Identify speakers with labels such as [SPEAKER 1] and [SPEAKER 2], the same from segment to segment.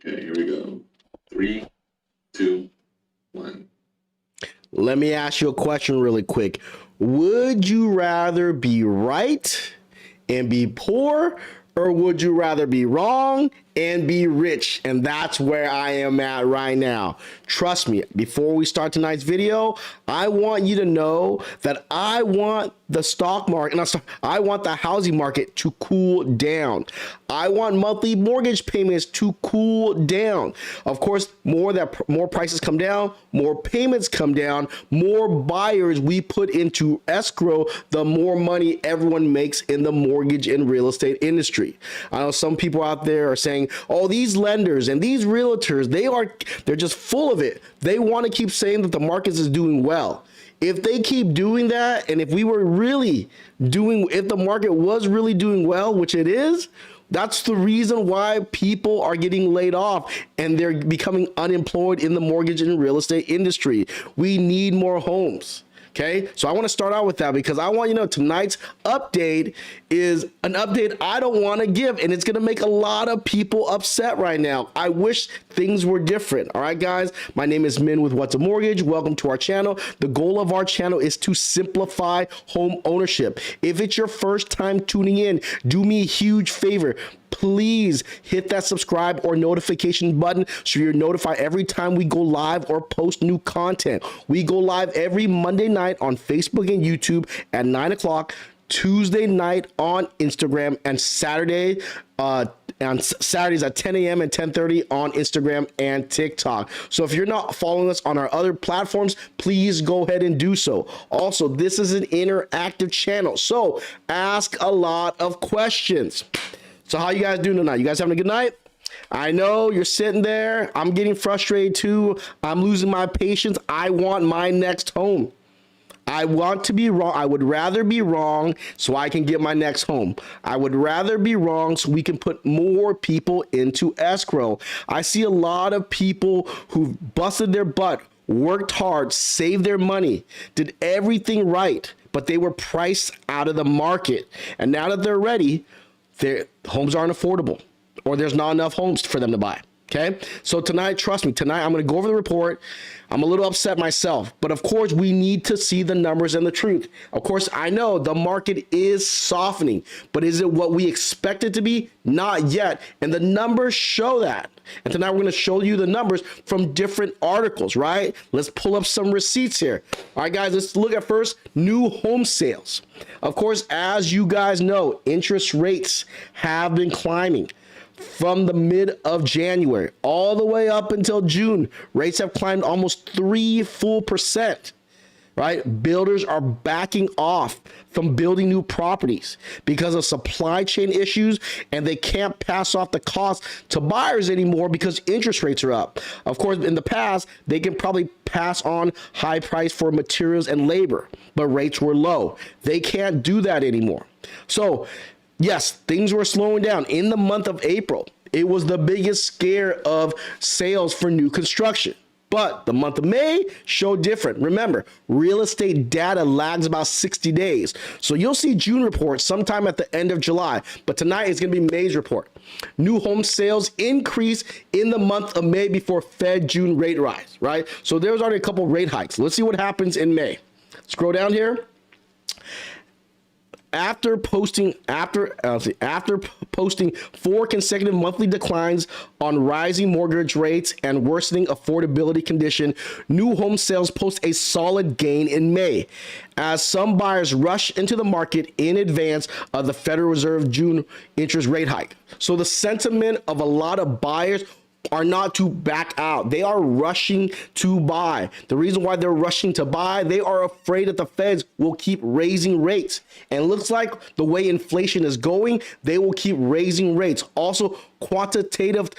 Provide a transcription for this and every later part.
[SPEAKER 1] Okay, here we go. 3, 2, 1.
[SPEAKER 2] Let me ask you a question really quick. Would you rather be right and be poor, or would you rather be wrong and be rich? And that's where I am at right now. Trust me, before we start tonight's video, I want you to know that I want the stock market, I want the housing market to cool down. I want monthly mortgage payments to cool down. Of course, more prices come down, more payments come down, more buyers we put into escrow, the more money everyone makes in the mortgage and real estate industry. I know some people out there are saying, oh, these lenders and these realtors, they're just full of it. They want to keep saying that the market is doing well. If they keep doing that, and if the market was really doing well, which it is, that's the reason why people are getting laid off and they're becoming unemployed in the mortgage and real estate industry. We need more homes. Okay, so I want to start out with that because I want you to know tonight's update is an update I don't want to give, and it's going to make a lot of people upset right now. I wish things were different. All right, guys, my name is Min with Whatssa Mortgage. Welcome to our channel. The goal of our channel is to simplify home ownership. If it's your first time tuning in, do me a huge favor. Please hit that subscribe or notification button so you're notified every time we go live or post new content. We go live every Monday night on Facebook and YouTube at 9 o'clock, Tuesday night on Instagram, and Saturdays at 10 a.m. and 10:30 on Instagram and TikTok. So if you're not following us on our other platforms, please go ahead and do so. Also, this is an interactive channel, so ask a lot of questions. So how you guys doing tonight? You guys having a good night? I know you're sitting there. I'm getting frustrated too. I'm losing my patience. I want my next home. I want to be wrong. I would rather be wrong so I can get my next home. I would rather be wrong so we can put more people into escrow. I see a lot of people who've busted their butt, worked hard, saved their money, did everything right, but they were priced out of the market. And now that they're ready, their homes aren't affordable, or there's not enough homes for them to buy. Okay, so tonight, trust me, tonight I'm going to go over the report. I'm a little upset myself, but of course we need to see the numbers and the truth. Of course, I know the market is softening, but is it what we expect it to be? Not yet, and the numbers show that. And tonight we're going to show you the numbers from different articles, right? Let's pull up some receipts here. All right, guys, let's look at first new home sales. Of course, as you guys know, interest rates have been climbing. From the mid of January all the way up until June, rates have climbed almost 3 full %, right? Builders are backing off from building new properties because of supply chain issues, and they can't pass off the cost to buyers anymore because interest rates are up. Of course, in the past, they can probably pass on high price for materials and labor, but rates were low. They can't do that anymore. So yes, things were slowing down in the month of April. It was the biggest scare of sales for new construction. But the month of May showed different. Remember, real estate data lags about 60 days. So you'll see June report sometime at the end of July. But tonight is going to be May's report. New home sales increase in the month of May before Fed June rate rise, right? So there's already a couple rate hikes. Let's see what happens in May. Scroll down here. After posting 4 consecutive monthly declines on rising mortgage rates and worsening affordability condition, new home sales post a solid gain in May, as some buyers rush into the market in advance of the Federal Reserve June interest rate hike. So the sentiment of a lot of buyers are not to back out. They are rushing to buy. The reason why they're rushing to buy, they are afraid that the feds will keep raising rates. And it looks like the way inflation is going, they will keep raising rates. Also, quantitative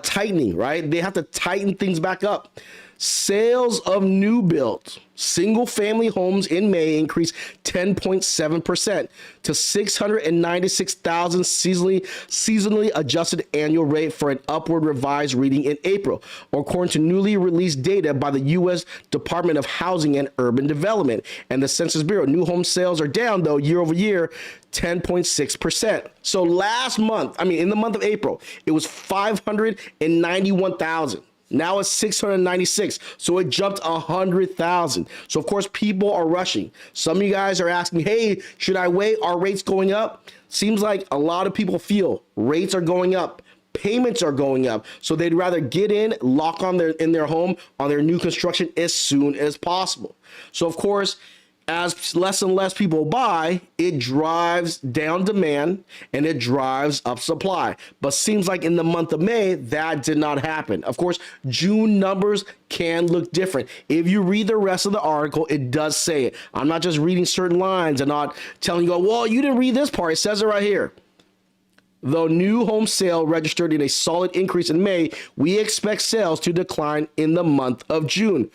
[SPEAKER 2] tightening, right? They have to tighten things back up. Sales of new builds, single family homes in May increased 10.7% to 696,000 seasonally adjusted annual rate for an upward revised reading in April, according to newly released data by the U.S. Department of Housing and Urban Development and the Census Bureau. New home sales are down, though, year over year, 10.6%. So last month, in the month of April, it was 591,000. Now it's 696. So it jumped 100,000. So of course, people are rushing. Some of you guys are asking, hey, should I wait? Are rates going up? Seems like a lot of people feel rates are going up. Payments are going up. So they'd rather get in, lock on in their home on their new construction as soon as possible. So of course, as less and less people buy, it drives down demand and it drives up supply. But seems like in the month of May, that did not happen. Of course, June numbers can look different. If you read the rest of the article, it does say it. I'm not just reading certain lines and not telling you, well, you didn't read this part. It says it right here. Though new home sale registered in a solid increase in May, we expect sales to decline in the month of June.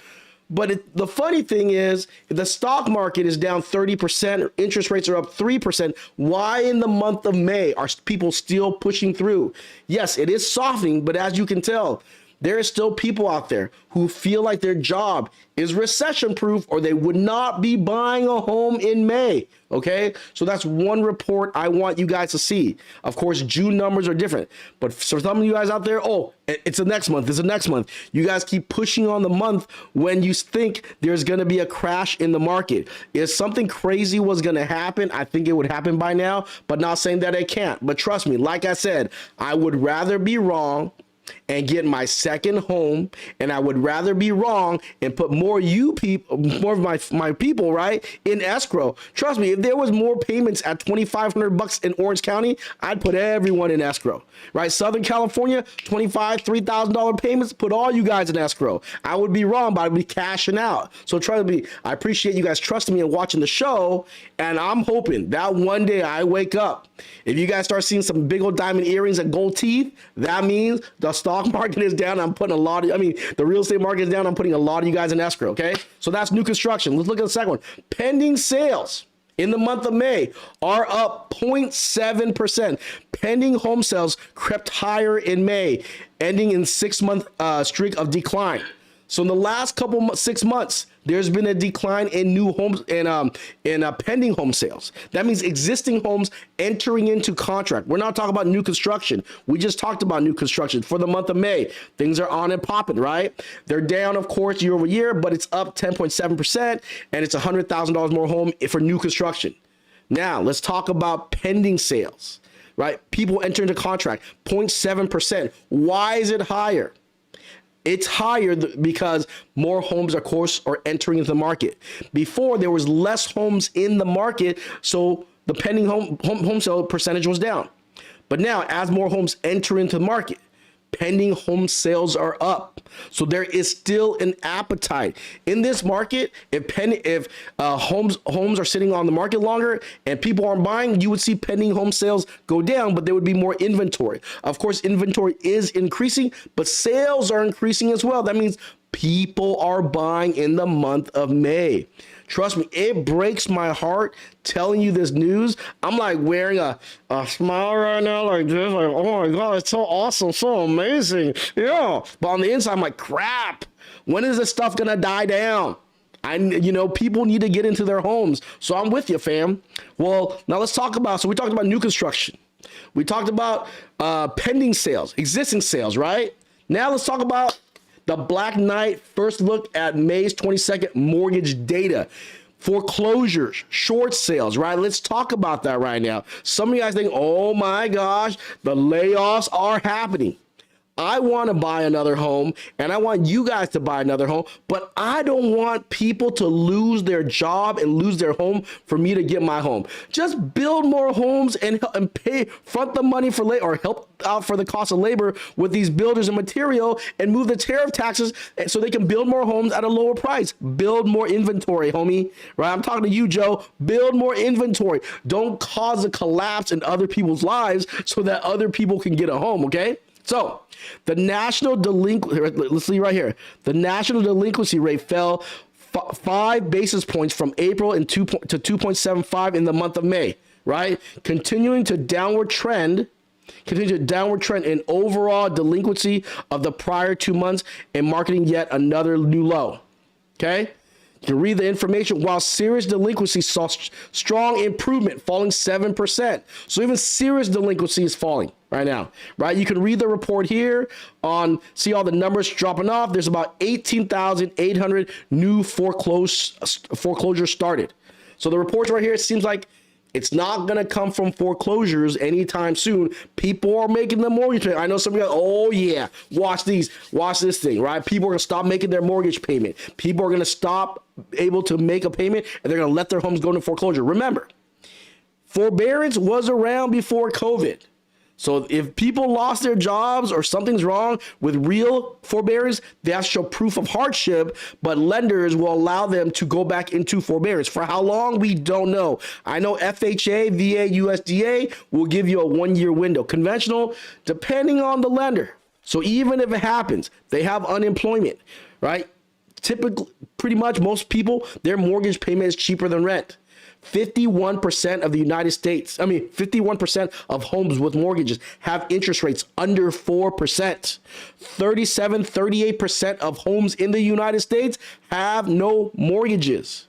[SPEAKER 2] But the funny thing is, if the stock market is down 30%, interest rates are up 3%, why in the month of May are people still pushing through? Yes, it is softening, but as you can tell, there are still people out there who feel like their job is recession proof or they would not be buying a home in May. Okay, so that's one report I want you guys to see. Of course, June numbers are different, but for some of you guys out there, oh, it's the next month. It's the next month. You guys keep pushing on the month when you think there's going to be a crash in the market. If something crazy was going to happen, I think it would happen by now, but not saying that it can't. But trust me, like I said, I would rather be wrong and get my second home, and I would rather be wrong and put more of my people, right, in escrow. Trust me, if there was more payments at $2,500 in Orange County, I'd put everyone in escrow, right? Southern California, $3,000 payments, put all you guys in escrow. I would be wrong, but I'd be cashing out. So trust me, I appreciate you guys trusting me and watching the show, and I'm hoping that one day I wake up. If you guys start seeing some big old diamond earrings and gold teeth, that means the stock market is down. I'm putting the real estate market is down. I'm putting a lot of you guys in escrow. Okay. So that's new construction. Let's look at the second one. Pending sales in the month of May are up 0.7%. Pending home sales crept higher in May, ending in 6-month streak of decline. So in the last 6 months, there's been a decline in new homes and pending home sales. That means existing homes entering into contract. We're not talking about new construction. We just talked about new construction for the month of May. Things are on and popping, right? They're down, of course, year over year, but it's up 10.7%, and it's $100,000 more home for new construction. Now, let's talk about pending sales, right? People enter into contract, 0.7%. Why is it higher? It's higher because more homes, of course, are entering into the market. Before, there was less homes in the market, so the pending home sale percentage was down. But now, as more homes enter into the market, pending home sales are up. So there is still an appetite in this market. If homes are sitting on the market longer and people aren't buying, you would see pending home sales go down, but there would be more inventory. Of course, inventory is increasing, but sales are increasing as well. That means people are buying in the month of May. Trust me, it breaks my heart telling you this news. I'm like wearing a smile right now like this, like, oh my God, it's so awesome, so amazing. Yeah. But on the inside, I'm like, crap, when is this stuff gonna die down? People need to get into their homes. So I'm with you, fam. Well, now let's talk about, so we talked about new construction. We talked about pending sales, existing sales, right? Now let's talk about the Black Knight first look at May's 22nd mortgage data. Foreclosures, short sales, right? Let's talk about that right now. Some of you guys think, oh my gosh, the layoffs are happening. I want to buy another home and I want you guys to buy another home, but I don't want people to lose their job and lose their home for me to get my home. Just build more homes and pay front the money for labor or help out for the cost of labor with these builders and material and move the tariff taxes so they can build more homes at a lower price. Build more inventory, homie, right? I'm talking to you, Joe. Build more inventory. Don't cause a collapse in other people's lives so that other people can get a home, okay? So the national let's see right here. The national delinquency rate fell 5 basis points from April to 2.75 in the month of May, right? Continuing to downward trend in overall delinquency of the prior 2 months and marking yet another new low. Okay? You can read the information. While serious delinquency saw strong improvement, falling 7%. So even serious delinquency is falling right now, right? You can read the report here see all the numbers dropping off. There's about 18,800 new foreclosures started. So the reports right here, it seems like it's not going to come from foreclosures anytime soon. People are making the mortgage payment. I know some of you go, oh yeah, watch this thing, right? People are going to stop making their mortgage payment. People are going to stop able to make a payment, and they're going to let their homes go into foreclosure. Remember, forbearance was around before COVID. So if people lost their jobs or something's wrong with real forbearance, they have to show proof of hardship, but lenders will allow them to go back into forbearance. For how long, we don't know. I know FHA, VA, USDA will give you a 1-year window. Conventional, depending on the lender. So even if it happens, they have unemployment, right? Typically, pretty much most people, their mortgage payment is cheaper than rent. 51% of the United States, 51% of homes with mortgages have interest rates under 4%. 38% of homes in the United States have no mortgages.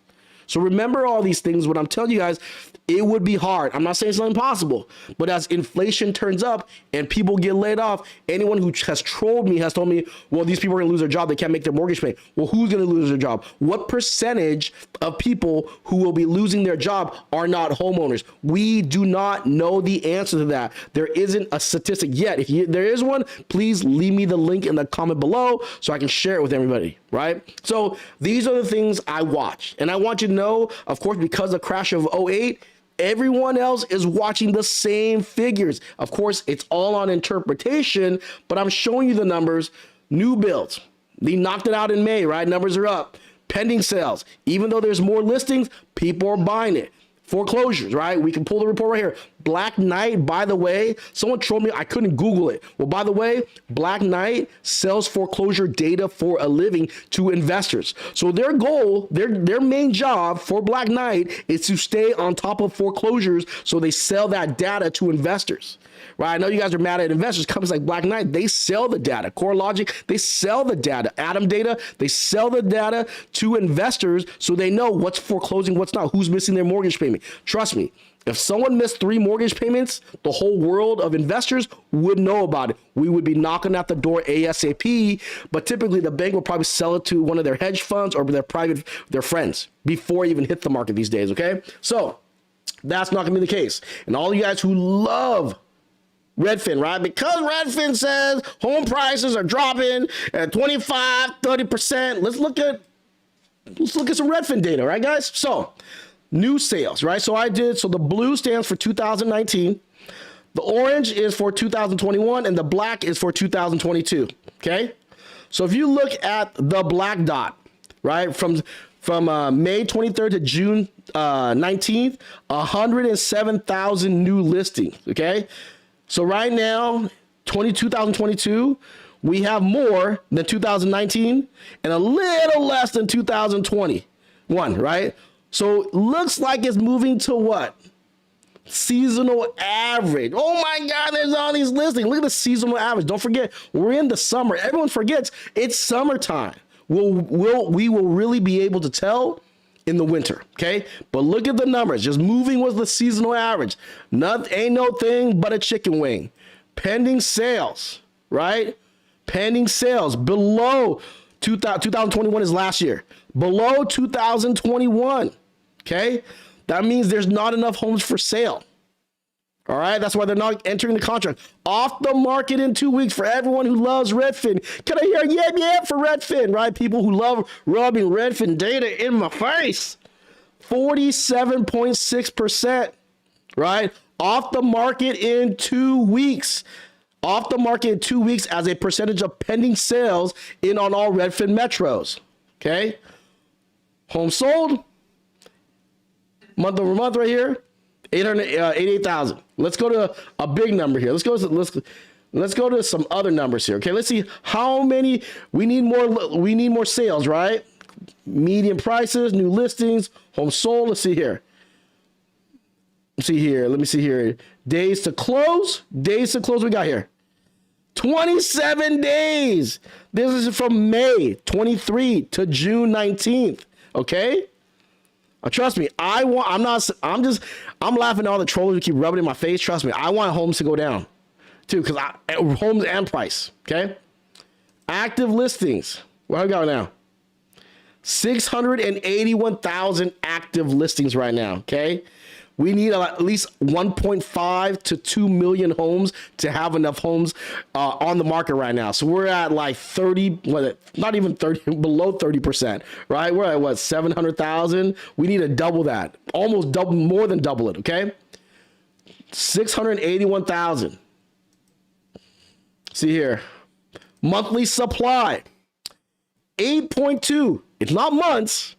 [SPEAKER 2] So remember all these things. When I'm telling you guys, it would be hard. I'm not saying it's not impossible, but as inflation turns up and people get laid off, anyone who has trolled me has told me, well, these people are going to lose their job. They can't make their mortgage payment. Well, who's going to lose their job? What percentage of people who will be losing their job are not homeowners? We do not know the answer to that. There isn't a statistic yet. If there is one, please leave me the link in the comment below so I can share it with everybody, right? So these are the things I watch. And I want you to know, of course, because of the crash of 2008, everyone else is watching the same figures. Of course, it's all on interpretation, but I'm showing you the numbers. New builds, they knocked it out in May, right? Numbers are up. Pending sales, even though there's more listings, people are buying it. Foreclosures, right? We can pull the report right here. Black Knight, by the way, someone told me I couldn't Google it. Well, by the way, Black Knight sells foreclosure data for a living to investors. So their goal, their main job for Black Knight is to stay on top of foreclosures. So they sell that data to investors. Right? I know you guys are mad at investors. Companies like Black Knight, they sell the data. CoreLogic, they sell the data. Atom Data, they sell the data to investors so they know what's foreclosing, what's not, who's missing their mortgage payment. Trust me, if someone missed 3 mortgage payments, the whole world of investors would know about it. We would be knocking at the door ASAP, but typically the bank will probably sell it to one of their hedge funds or their friends before it even hit the market these days, okay? So that's not gonna be the case. And all you guys who love Redfin, right? Because Redfin says home prices are dropping at 25, 30%. Let's look at some Redfin data, right, guys? So new sales, right? So the blue stands for 2019. The orange is for 2021 and the black is for 2022. Okay. So if you look at the black dot, right, from May 23rd to June 19th, 107,000 new listings. Okay. So right now, 2022, we have more than 2019 and a little less than 2021, right? So it looks like it's moving to what? Seasonal average. Oh my God, there's all these listings. Look at the seasonal average. Don't forget, we're in the summer. Everyone forgets it's summertime. We will really be able to tell in the winter, okay? But look at the numbers. Just moving was the seasonal average. Ain't no thing but a chicken wing. Pending sales, right? Pending sales below 2021 is last year. Below 2021, okay? That means there's not enough homes for sale. All right, that's why they're not entering the contract. Off the market in 2 weeks for everyone who loves Redfin. Can I hear yeah for Redfin, right? People who love rubbing Redfin data in my face. 47.6%, right? Off the market in 2 weeks. Off the market in 2 weeks as a percentage of pending sales on all Redfin metros, okay? Home sold, month over month right here. 88,000. Let's go to a big number here. Let's go to some other numbers here. Okay, let's see how many we need more. We need more sales, right? Median prices, new listings, homes sold. Let's see here. Let me see here. Days to close. Days to close. We got here 27 days. This is from May 23 to June 19th. Okay. Trust me, I'm laughing at all the trolls who keep rubbing in my face. Trust me, I want homes to go down too, because homes and price. Okay. Active listings. What do we got now? 681,000 active listings right now. Okay. We need at least 1.5 to 2 million homes to have enough homes on the market right now. So we're at like 30, not even 30, below 30%, right? We're at what, 700,000? We need to double that, almost double, more than double it, okay? 681,000. See here, monthly supply, 8.2. It's not months,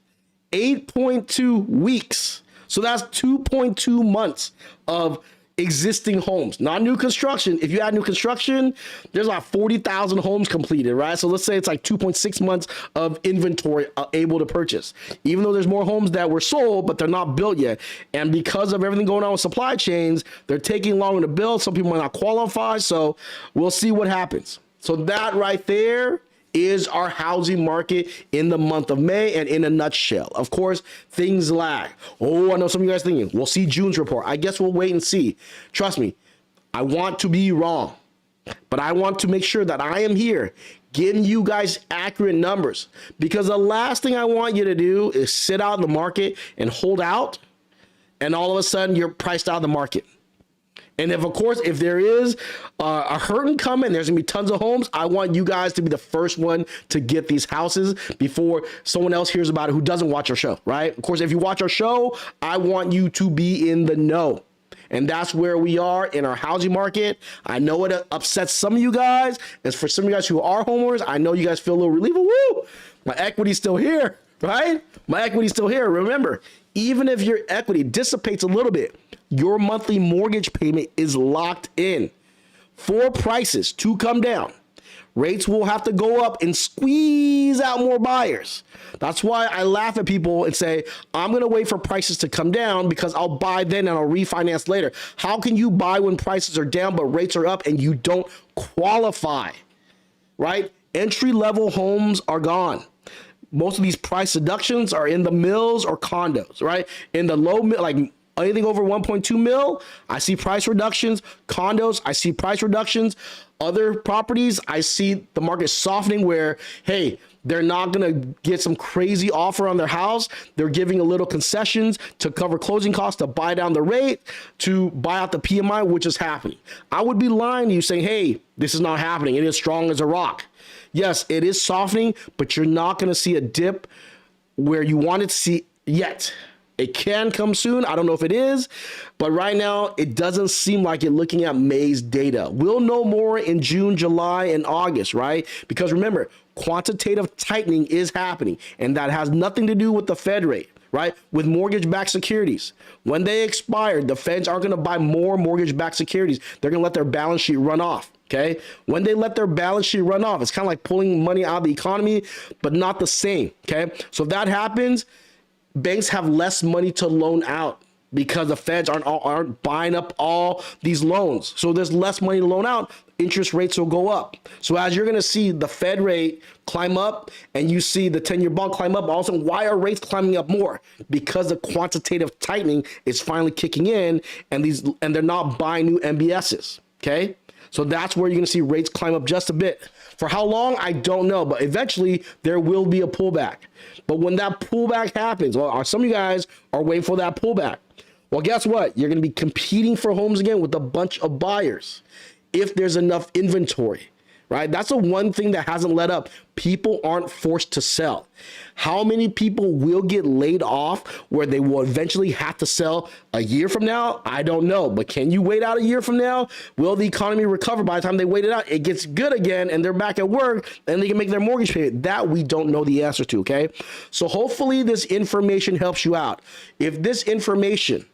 [SPEAKER 2] 8.2 weeks. So that's 2.2 months of existing homes, not new construction. If you add new construction, there's like 40,000 homes completed, right? So let's say it's like 2.6 months of inventory able to purchase, even though there's more homes that were sold, but they're not built yet. And because of everything going on with supply chains, they're taking longer to build. Some people might not qualify. So we'll see what happens. So that right there is our housing market in the month of May, and in a nutshell. Of course, things lag. Oh, I know some of you guys thinking, we'll see June's report. I guess we'll wait and see. Trust me, I want to be wrong, but I want to make sure that I am here giving you guys accurate numbers, because the last thing I want you to do is sit out in the market and hold out, and all of a sudden you're priced out of the market. And if, of course, if there is a hurting coming, there's gonna be tons of homes, I want you guys to be the first one to get these houses before someone else hears about it who doesn't watch our show, right? Of course, if you watch our show, I want you to be in the know. And that's where we are in our housing market. I know it upsets some of you guys. As for some of you guys who are homeowners, I know you guys feel a little relief. Woo! My equity's still here, right? My equity's still here. Remember, even if your equity dissipates a little bit, your monthly mortgage payment is locked in. For prices to come down, rates will have to go up and squeeze out more buyers. That's why I laugh at people and say, I'm going to wait for prices to come down because I'll buy then and I'll refinance later. How can you buy when prices are down but rates are up and you don't qualify, right? Entry-level homes are gone. Most of these price deductions are in the mills or condos, right? In the low, like anything over 1.2 mil, I see price reductions. Condos, I see price reductions. Other properties, I see the market softening where, hey, they're not going to get some crazy offer on their house. They're giving a little concessions to cover closing costs, to buy down the rate, to buy out the PMI, which is happening. I would be lying to you saying, hey, this is not happening. It is strong as a rock. Yes, it is softening, but you're not going to see a dip where you want it to see yet. It can come soon. I don't know if it is, but right now it doesn't seem like it looking at May's data. We'll know more in June, July, and August, right? Because remember, quantitative tightening is happening, and that has nothing to do with the Fed rate, right? With mortgage-backed securities. When they expire, the Feds aren't going to buy more mortgage-backed securities. They're going to let their balance sheet run off. Okay. When they let their balance sheet run off, it's kind of like pulling money out of the economy, but not the same. Okay. So if that happens, banks have less money to loan out because the Feds aren't buying up all these loans. So there's less money to loan out. Interest rates will go up. So as you're going to see the Fed rate climb up and you see the 10-year bond climb up, also, why are rates climbing up more? Because the quantitative tightening is finally kicking in, and they're not buying new MBSs. Okay. So that's where you're going to see rates climb up just a bit. For how long, I don't know, but eventually there will be a pullback. But when that pullback happens, well, some of you guys are waiting for that pullback. Well, guess what? You're going to be competing for homes again with a bunch of buyers if there's enough inventory, right? That's the one thing that hasn't let up. People aren't forced to sell. How many people will get laid off where they will eventually have to sell a year from now? I don't know. But can you wait out a year from now? Will the economy recover by the time they wait it out? It gets good again and they're back at work and they can make their mortgage payment. That we don't know the answer to, okay? So hopefully this information helps you out. If this information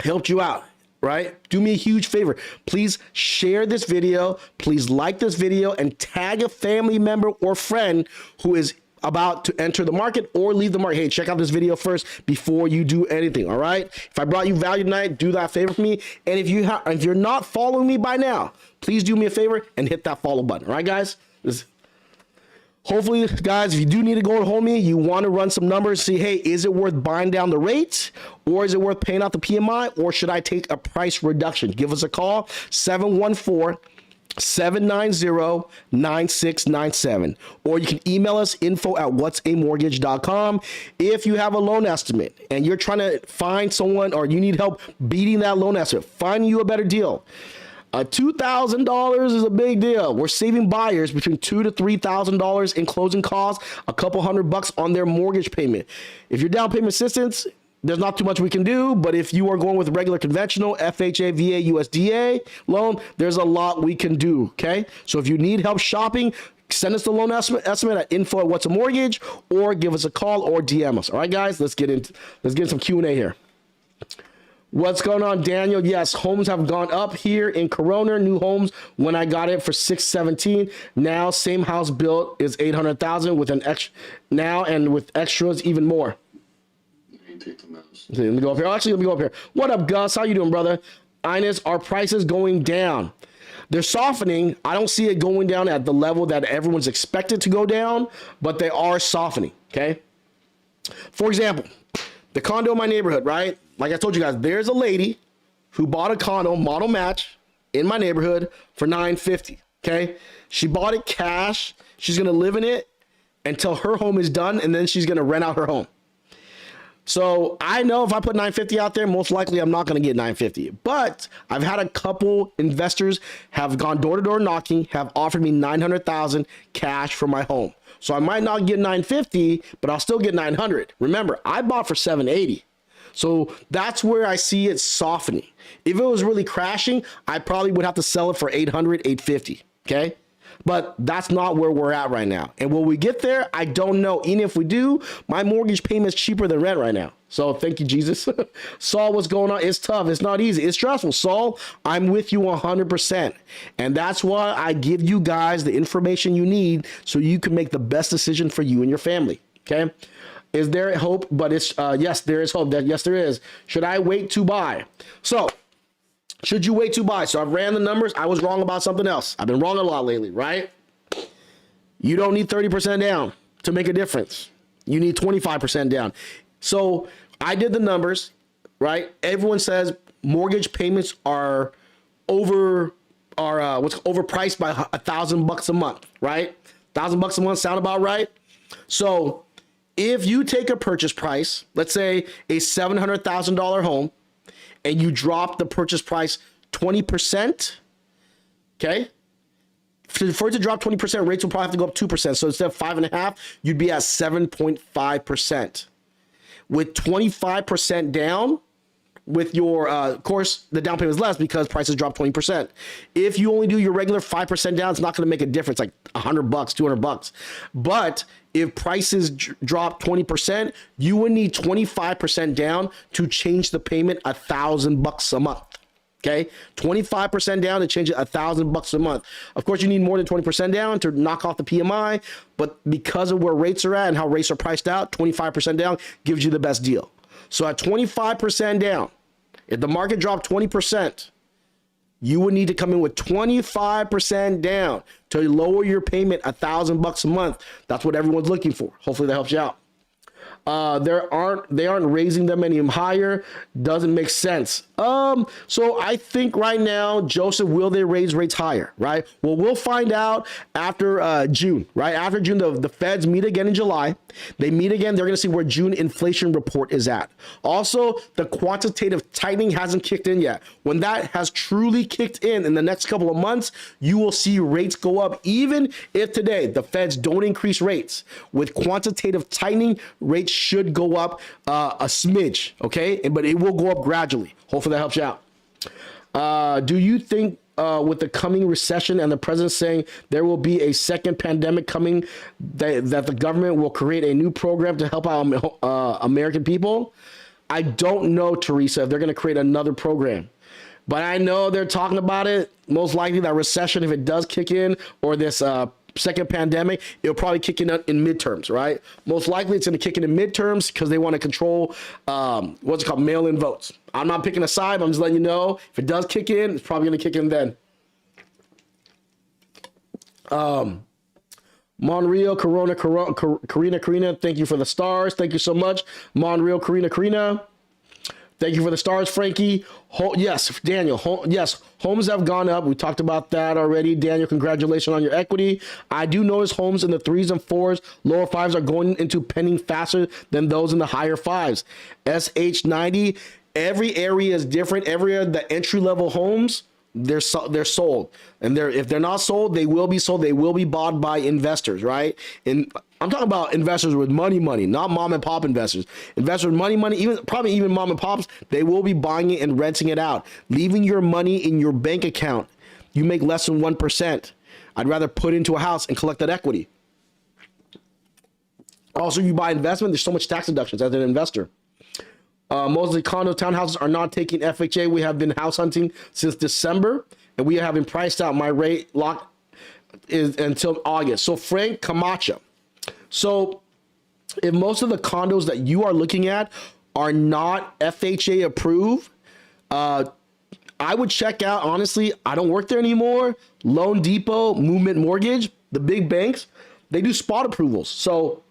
[SPEAKER 2] helped you out, right? Do me a huge favor. Please share this video. Please like this video and tag a family member or friend who is about to enter the market or leave the market. Hey, check out this video first before you do anything. All right. If I brought you value tonight, do that favor for me. And if you're not following me by now, please do me a favor and hit that follow button. All right, guys. Hopefully, guys, if you do need to go and hold me, you want to run some numbers, see, hey, is it worth buying down the rates, or is it worth paying out the PMI, or should I take a price reduction? Give us a call, 714-790-9697, or you can email us info@whatsamortgage.com. If you have a loan estimate and you're trying to find someone, or you need help beating that loan estimate, finding you a better deal. $2,000 is a big deal. We're saving buyers between $2,000 to $3,000 in closing costs, a couple $100 on their mortgage payment. If you're down payment assistance, there's not too much we can do, but if you are going with regular conventional FHA, VA, USDA loan, there's a lot we can do, okay? So if you need help shopping, send us the loan estimate at info@whatsamortgage, or give us a call or DM us. All right, guys, let's get into some Q&A here. What's going on, Daniel? Yes, homes have gone up here in Corona. New homes, when I got it for $617, now same house built is $800,000 with an extra now, and with extras even more.
[SPEAKER 1] Take the mouse.
[SPEAKER 2] Let me go up here. Actually, let me go up here. What up, Gus? How you doing, brother? Ines, are prices going down? They're softening. I don't see it going down at the level that everyone's expected to go down, but they are softening, okay? For example, the condo in my neighborhood, right? Like I told you guys, there's a lady who bought a condo, model match, in my neighborhood for $950, okay? She bought it cash. She's going to live in it until her home is done, and then she's going to rent out her home. So I know if I put $950 out there, most likely I'm not going to get $950. But I've had a couple investors have gone door to door knocking, have offered me $900,000 cash for my home. So I might not get $950, but I'll still get $900. Remember, I bought for $780. So that's where I see it softening. If it was really crashing, I probably would have to sell it for $800, $850. Okay. But that's not where we're at right now. And will we get there? I don't know. Even if we do, my mortgage payment is cheaper than rent right now. So thank you, Jesus. Saul, what's going on? It's tough. It's not easy. It's stressful. Saul, I'm with you 100%. And that's why I give you guys the information you need so you can make the best decision for you and your family. Okay. Is there hope? But it's, yes, there is hope. Yes, there is. Should I wait to buy? So, should you wait to buy? So I've ran the numbers. I was wrong about something else. I've been wrong a lot lately, right? You don't need 30% down to make a difference. You need 25% down. So I did the numbers, right? Everyone says mortgage payments are overpriced by $1,000 a month, right? $1,000 a month sound about right? So if you take a purchase price, let's say a $700,000 home, and you drop the purchase price 20%, okay? For it to drop 20%, rates will probably have to go up 2%. So instead of 5.5%, you'd be at 7.5%. With 25% down, with your, of course, the down payment is less because prices drop 20%. If you only do your regular 5% down, it's not going to make a difference, like $100, $200. But if prices drop 20%, you would need 25% down to change the payment $1,000 a month. Okay, 25% down to change it $1,000 a month. Of course, you need more than 20% down to knock off the PMI, but because of where rates are at and how rates are priced out, 25% down gives you the best deal. So at 25% down, if the market dropped 20%, you would need to come in with 25% down to lower your payment $1,000 a month. That's what everyone's looking for. Hopefully that helps you out. They aren't raising them any higher. Doesn't make sense. So I think right now, Joseph, will they raise rates higher, right? Well, we'll find out after June, right? After June, the Feds meet again in July. They meet again. They're going to see where June inflation report is at. Also, the quantitative tightening hasn't kicked in yet. When that has truly kicked in the next couple of months, you will see rates go up. Even if today the Feds don't increase rates, with quantitative tightening, rates should go up a smidge, okay? But it will go up gradually. Hopefully that helps you out. Do you think with the coming recession and the president saying there will be a second pandemic coming, that the government will create a new program to help out American people? I don't know, Teresa, if they're going to create another program. but I know they're talking about it. Most likely that recession, if it does kick in, or this second pandemic, it'll probably kick in midterms, right? Most likely it's going to kick in midterms because they want to control what's it called, mail-in votes. I'm not picking a side, but I'm just letting you know if it does kick in, it's probably going to kick in then. Monreal, Karina, thank you for the stars. Thank you so much. Monreal, Karina. Thank you for the stars, Frankie. Yes, Daniel. Yes, homes have gone up. We talked about that already. Daniel, congratulations on your equity. I do notice homes in the 3s and 4s, lower 5s are going into pending faster than those in the higher 5s. SH90, every area is different. The entry-level homes, they're sold, and if they're not sold, they will be sold. They will be bought by investors, right? And I'm talking about investors with money, not mom and pop investors. Investors with money, probably even mom and pops. They will be buying it and renting it out, leaving your money in your bank account. You make less than 1%. I'd rather put into a house and collect that equity. Also, you buy investment. There's so much tax deductions as an investor. Most of the condo townhouses are not taking FHA. We have been house hunting since December, and we have been priced out. My rate lock is until August. So Frank Camacho. So if most of the condos that you are looking at are not FHA approved, I would check out, honestly, I don't work there anymore. Loan Depot, Movement Mortgage, the big banks, they do spot approvals. So,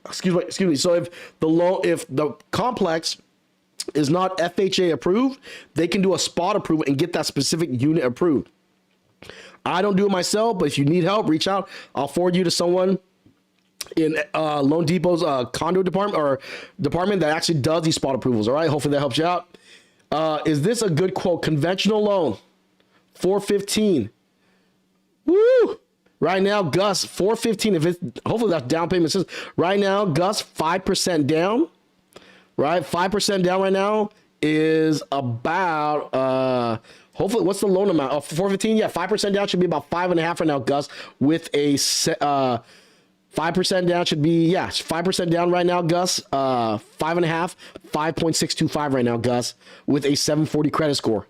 [SPEAKER 2] excuse me. So if the complex is not FHA approved, they can do a spot approval and get that specific unit approved. I don't do it myself, but if you need help, reach out. I'll forward you to someone in Loan Depot's condo department that actually does these spot approvals. All right, hopefully that helps you out. Is this a good quote? Conventional loan, 415. Woo! Right now, Gus, 415. If it's hopefully that's down payment system. Right now, Gus, 5% down. Right, 5% down right now is about hopefully, what's the loan amount? Oh, 415. Yeah, 5% down should be about 5.5 right now, Gus. With a 5% down should be 5% down right now, Gus. 5.5, 5.625 right now, Gus. With a 740 credit score.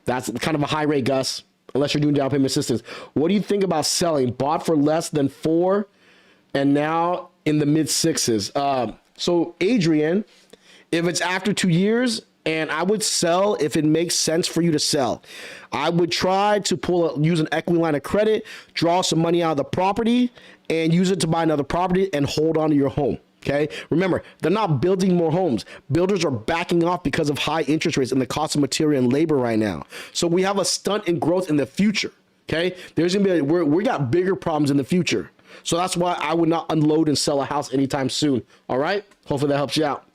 [SPEAKER 2] That's kind of a high rate, Gus. Unless you're doing down payment assistance. What do you think about selling? Bought for less than 4 and now in the mid 6s. So Adrian, if it's after 2 years, and I would sell if it makes sense for you to sell. I would try to use an equity line of credit, draw some money out of the property, and use it to buy another property and hold on to your home. Okay. Remember, they're not building more homes. Builders are backing off because of high interest rates and the cost of material and labor right now. So we have a stunt in growth in the future. Okay. There's going to be, we got bigger problems in the future. So that's why I would not unload and sell a house anytime soon. All right. Hopefully that helps you out.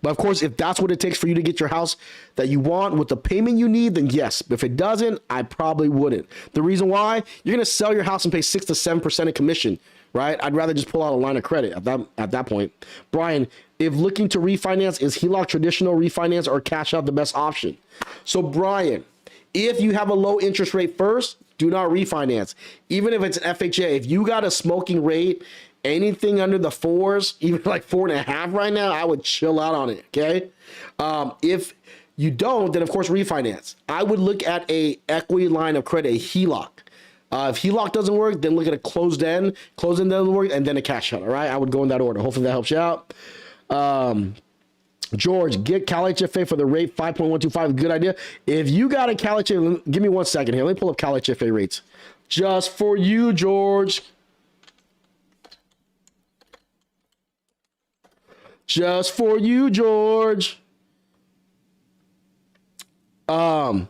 [SPEAKER 2] But of course, if that's what it takes for you to get your house that you want with the payment you need, then yes. If it doesn't, I probably wouldn't. The reason why, you're going to sell your house and pay 6 to 7% in commission, right? I'd rather just pull out a line of credit at that point. Brian, if looking to refinance, is HELOC traditional refinance or cash out the best option? So Brian, if you have a low interest rate first, do not refinance. Even if it's an FHA, if you got a smoking rate, anything under the 4s, even like 4.5 right now, I would chill out on it. Okay. If you don't, then of course refinance. I would look at a equity line of credit, a HELOC. If HELOC doesn't work, then look at a closed end doesn't work, and then a cash out. All right. I would go in that order. Hopefully that helps you out. George, get Cal HFA for the rate 5.125. Good idea. If you got a Cal HFA, give me 1 second here. Let me pull up Cal HFA rates just for you, George. Just for you, George. Are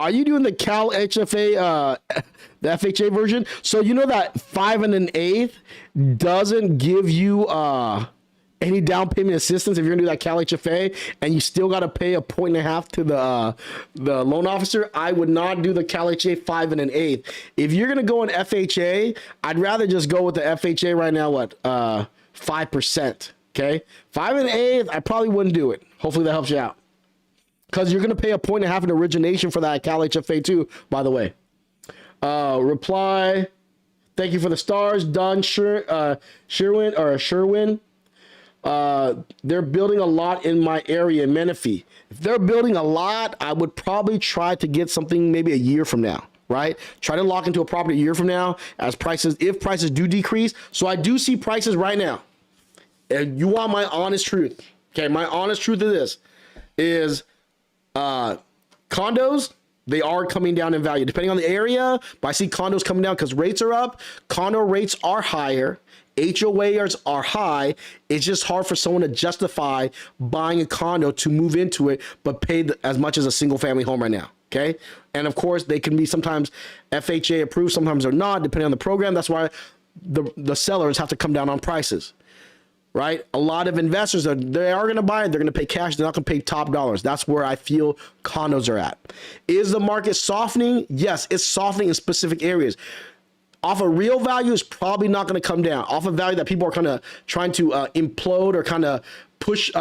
[SPEAKER 2] you doing the Cal HFA, the FHA version? So you know that 5 1/8 doesn't give you any down payment assistance if you're gonna do that Cal HFA, and you still got to pay 1.5 to the loan officer. I would not do the Cal HFA 5 1/8. If you're gonna go in FHA, I'd rather just go with the FHA right now. 5%. Okay, 5 1/8. I probably wouldn't do it. Hopefully that helps you out, because you're gonna pay 1.5 in origination for that Cal HFA too. By the way, reply. Thank you for the stars, Don Sherwin. They're building a lot in my area in Menifee. If they're building a lot, I would probably try to get something maybe a year from now, right? Try to lock into a property a year from now as prices, if prices do decrease. So I do see prices right now. And you want my honest truth. Okay, my honest truth of this is condos, they are coming down in value depending on the area, but I see condos coming down because rates are up. Condo rates are higher. HOAs are high. It's just hard for someone to justify buying a condo to move into it, but pay as much as a single family home right now. Okay. And of course, they can be sometimes FHA approved, sometimes they're not, depending on the program. That's why the sellers have to come down on prices. Right? A lot of investors, they are going to buy it. They're going to pay cash. They're not going to pay top dollars. That's where I feel condos are at. Is the market softening? Yes, it's softening in specific areas. Off of real value, is probably not going to come down. Off of value that people are kind of trying to implode or kind of push,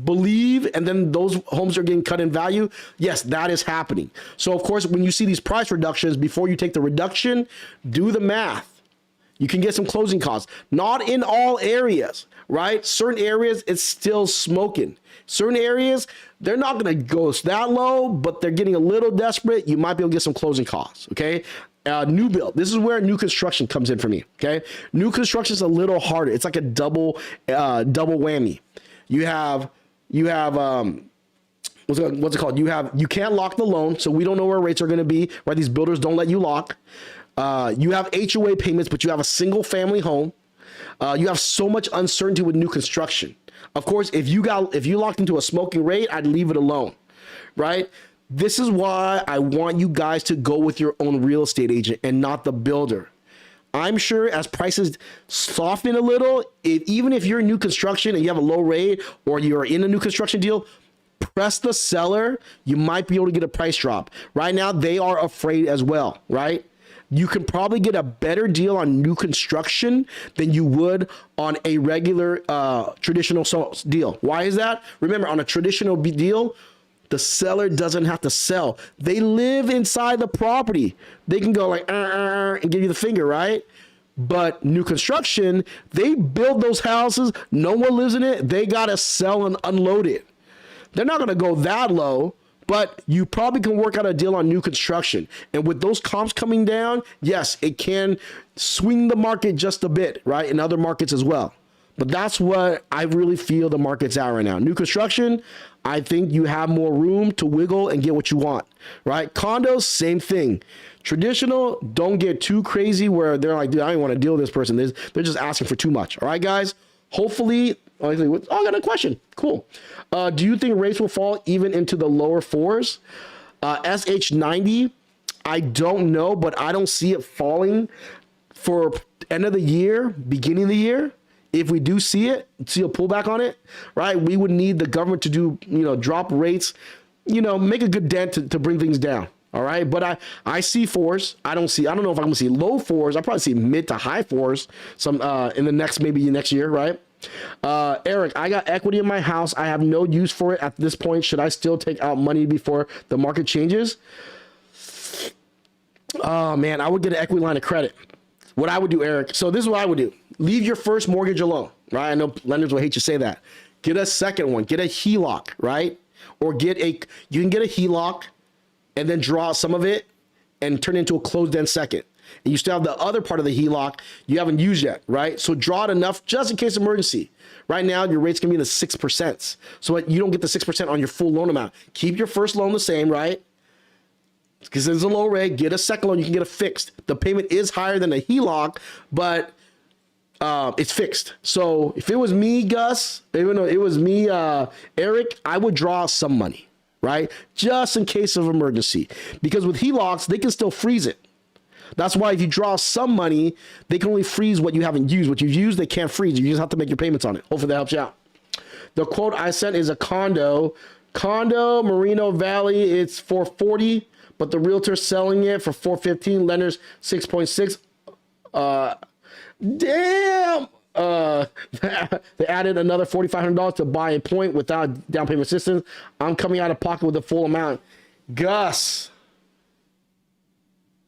[SPEAKER 2] believe, and then those homes are getting cut in value. Yes, that is happening. So of course, when you see these price reductions, before you take the reduction, do the math. You can get some closing costs. Not in all areas, right? Certain areas, it's still smoking. Certain areas, they're not going to go that low, but they're getting a little desperate. You might be able to get some closing costs, okay? New build. This is where new construction comes in for me, okay? New construction is a little harder. It's like a double whammy. You have what's it called? You can't lock the loan, so we don't know where rates are going to be, right? These builders don't let you lock. You have HOA payments, but you have a single family home. You have so much uncertainty with new construction. Of course, if you locked into a smoking rate, I'd leave it alone, right? This is why I want you guys to go with your own real estate agent and not the builder. I'm sure as prices soften a little, even if you're in new construction and you have a low rate or you're in a new construction deal, press the seller. You might be able to get a price drop. Right now, they are afraid as well, right? You can probably get a better deal on new construction than you would on a regular traditional deal. Why is that? Remember, on a traditional deal, the seller doesn't have to sell. They live inside the property. They can go like, and give you the finger, right? But new construction, they build those houses. No one lives in it. They got to sell and unload it. They're not going to go that low. But you probably can work out a deal on new construction. And with those comps coming down, yes, it can swing the market just a bit, right? In other markets as well. But that's what I really feel the market's at right now. New construction, I think you have more room to wiggle and get what you want, right? Condos, same thing. Traditional, don't get too crazy where they're like, dude, I don't want to deal with this person. They're just asking for too much. All right, guys? Hopefully, I got a question. Cool. Do you think rates will fall even into the lower fours? SH90, I don't know, but I don't see it falling for end of the year, beginning of the year. If we do see a pullback on it, right, we would need the government to do, drop rates, make a good dent to bring things down. All right. But I see fours. I don't know if I'm going to see low fours. I'll probably see mid to high fours in the next year. Right. Eric, I got equity in my house. I have no use for it at this point. Should I still take out money before the market changes? Oh man, I would get an equity line of credit. What I would do, Eric. So this is what I would do. Leave your first mortgage alone, right? I know lenders will hate you say that. Get a second one. Get a HELOC, right? Or you can get a HELOC and then draw some of it and turn it into a closed-end second. And you still have the other part of the HELOC you haven't used yet, right? So draw it enough just in case of emergency. Right now, your rate's gonna be in the 6%. So you don't get the 6% on your full loan amount. Keep your first loan the same, right? Because it's a low rate. Get a second loan. You can get a fixed. The payment is higher than a HELOC, but it's fixed. So if it was me, Gus, even though it was me, Eric, I would draw some money, right? Just in case of emergency. Because with HELOCs, they can still freeze it. That's why if you draw some money, they can only freeze what you haven't used. What you've used, they can't freeze. You just have to make your payments on it. Hopefully that helps you out. The quote I sent is a condo, Moreno Valley. It's 440, but the realtor's selling it for 415. Lenders 6.6. Damn. They added another $4,500 to buy a point without down payment assistance. I'm coming out of pocket with the full amount. Gus,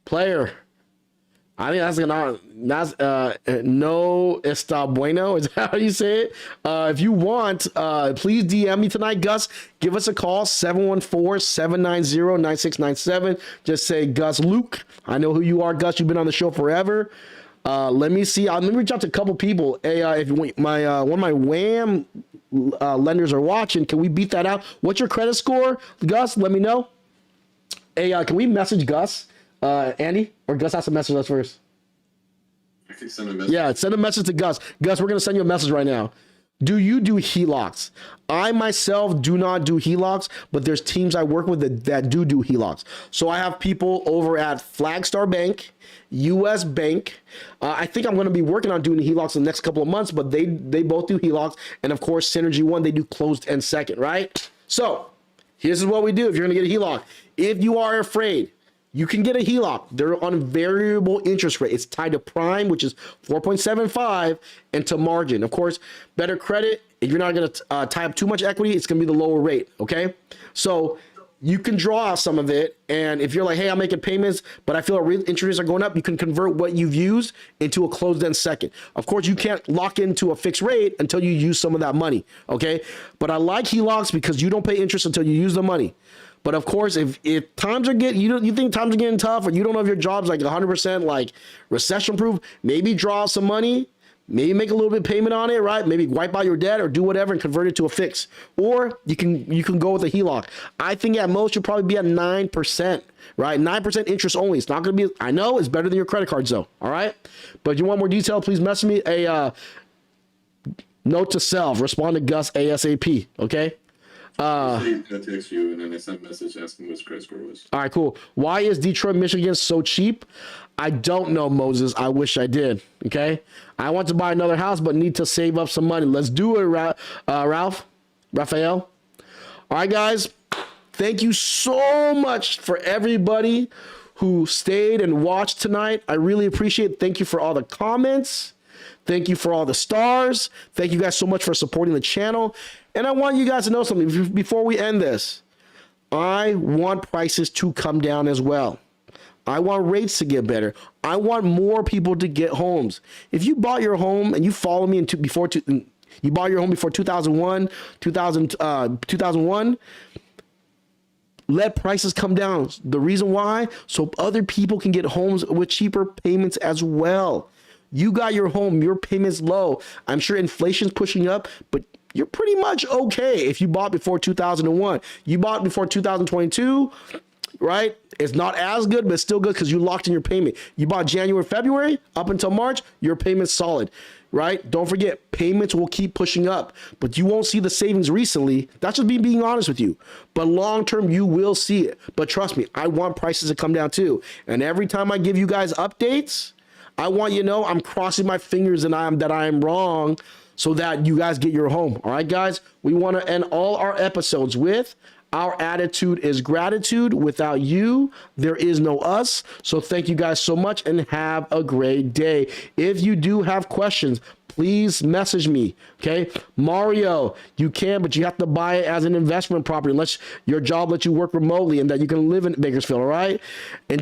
[SPEAKER 2] player, I think that's no está bueno. Is that how you say it? If you want, please DM me tonight, Gus. Give us a call, 714-790-9697. Just say, Gus Luke. I know who you are, Gus. You've been on the show forever. Let me see. Let me reach out to a couple people. Hey, if my one of my WAM lenders are watching, can we beat that out? What's your credit score, Gus? Let me know. Hey, can we message Gus, Andy, or Gus has to message us first?
[SPEAKER 1] I can send a message.
[SPEAKER 2] Yeah, send a message to Gus. Gus, we're gonna send you a message right now. Do you do HELOCs? I myself do not do HELOCs, but there's teams I work with that do HELOCs. So I have people over at Flagstar Bank, US Bank. I think I'm going to be working on doing HELOCs in the next couple of months, but they both do HELOCs. And of course, Synergy One, they do closed end second, right? So here's what we do if you're going to get a HELOC. If you are afraid, you can get a HELOC. They're on variable interest rate. It's tied to prime, which is 4.75, and to margin. Of course, better credit. If you're not going to tie up too much equity, it's going to be the lower rate, okay? So you can draw off some of it, and if you're like, hey, I'm making payments, but I feel interest rates are going up, you can convert what you've used into a closed-end second. Of course, you can't lock into a fixed rate until you use some of that money, okay? But I like HELOCs because you don't pay interest until you use the money. But of course, if times are you think times are getting tough, or you don't know if your job's like 100% like recession proof, maybe draw some money, maybe make a little bit of payment on it, right? Maybe wipe out your debt or do whatever and convert it to a fix. Or you can go with a HELOC. I think at most you'll probably be at 9%, right? 9% interest only. It's not going to be, I know it's better than your credit cards though. All right. But if you want more detail, please message me a note to self, respond to Gus ASAP. Okay.
[SPEAKER 1] I text you, and then I sent a message asking what his credit score was.
[SPEAKER 2] All right, cool. Why is Detroit, Michigan so cheap? I don't know, Moses. I wish I did. Okay. I want to buy another house, but need to save up some money. Let's do it, Raphael. All right, guys. Thank you so much for everybody who stayed and watched tonight. I really appreciate it. Thank you for all the comments. Thank you for all the stars. Thank you guys so much for supporting the channel. And I want you guys to know something before we end this. I want prices to come down as well. I want rates to get better. I want more people to get homes. If you bought your home and you follow me you bought your home before 2001, 2001, let prices come down. The reason why, so other people can get homes with cheaper payments as well. You got your home, your payment's low. I'm sure inflation's pushing up, but you're pretty much okay if you bought before 2001. You bought before 2022, right? It's not as good, but it's still good because you locked in your payment. You bought January, February, up until March, your payment's solid, right? Don't forget, payments will keep pushing up, but you won't see the savings recently. That's just me being honest with you. But long term, you will see it. But trust me, I want prices to come down too. And every time I give you guys updates, I want you to know I'm crossing my fingers and that I am wrong, so that you guys get your home. All right, guys, we want to end all our episodes with our attitude is gratitude. Without you, there is no us. So thank you guys so much and have a great day. If you do have questions, please message me. Okay, Mario, you can, but you have to buy it as an investment property unless your job lets you work remotely and that you can live in Bakersfield. All right. And